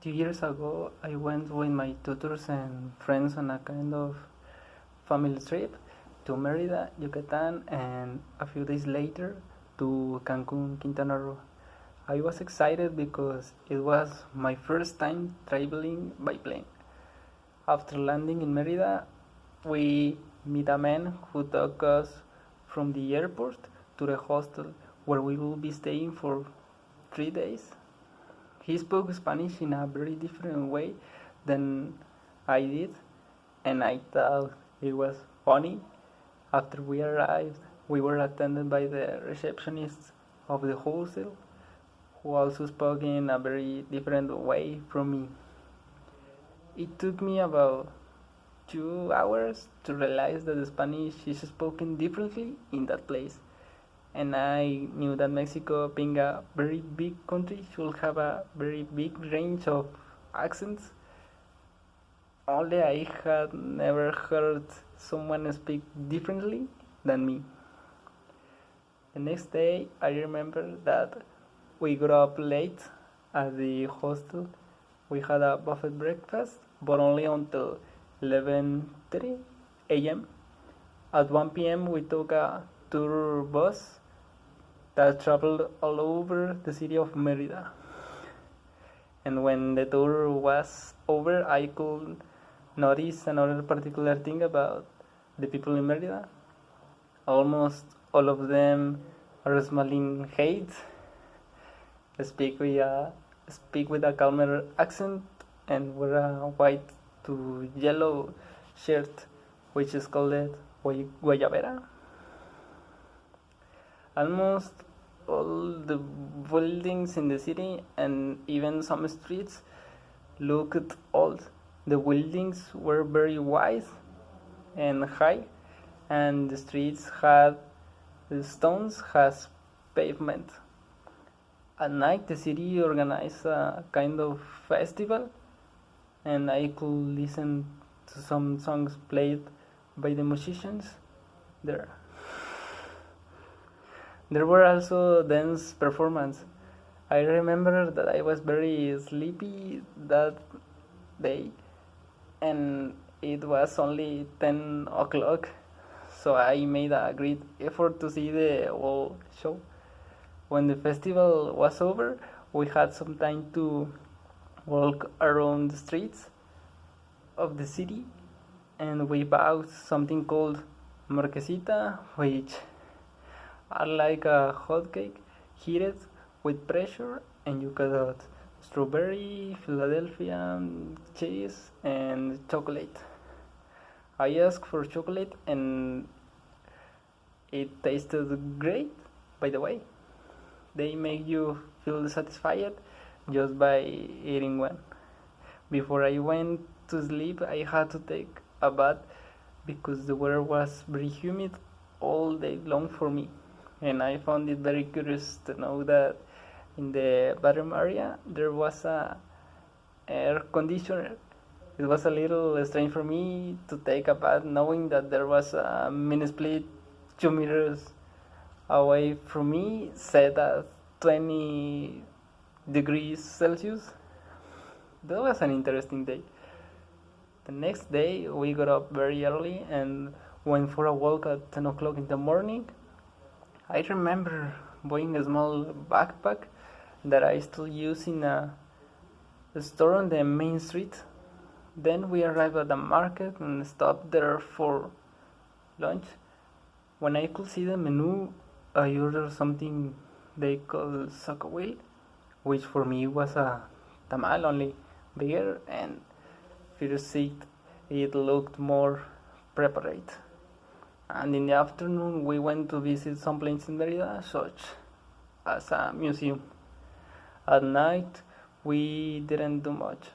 2 years ago, I went with my tutors and friends on a kind of family trip to Merida, Yucatan, and a few days later to Cancun, Quintana Roo. I was excited because it was my first time traveling by plane. After landing in Merida, we meet a man who took us from the airport to the hostel where we will be staying for 3 days. He spoke Spanish in a very different way than I did, and I thought it was funny. After we arrived, we were attended by the receptionist of the hostel, who also spoke in a very different way from me. It took me about 2 hours to realize that the Spanish is spoken differently in that place, and I knew that Mexico, being a very big country, should have a very big range of accents. Only I had never heard someone speak differently than me. The next day, I remember that we got up late at the hostel. We had a buffet breakfast, but only until 11:30 a.m. At 1 p.m., we took a tour bus that traveled all over the city of Merida. And when the tour was over, I could notice another particular thing about the people in Merida. Almost all of them are smiling hate, speak with a speak with a calmer accent, and wear a white to yellow shirt, which is called guayabera. Almost all the buildings in the city and even some streets looked old. The buildings were very wide and high, and the streets had the stones as pavement. At night, the city organized a kind of festival, and I could listen to some songs played by the musicians there. There were also dance performances. I remember that I was very sleepy that day, and it was only 10 o'clock, so I made a great effort to see the whole show. When the festival was over, we had some time to walk around the streets of the city, and we bought something called marquesita, which are like a hot cake heated with pressure, and you could add strawberry, Philadelphia, cheese, and chocolate. I asked for chocolate, and it tasted great, by the way. They make you feel satisfied just by eating one. Before I went to sleep, I had to take a bath because the weather was very humid all day long for me. And I found it very curious to know that in the bathroom area there was a air conditioner. It was a little strange for me to take a bath knowing that there was a mini split 2 meters away from me, set at 20 degrees Celsius. That was an interesting day. The next day we got up very early and went for a walk at 10 o'clock in the morning. I remember buying a small backpack that I still use in a store on the main street. Then we arrived at the market and stopped there for lunch. When I could see the menu, I ordered something they call socawil, which for me was a tamal, only bigger, and first it looked more preparate. And in the afternoon, we went to visit some places in Merida, such as a museum. At night, we didn't do much.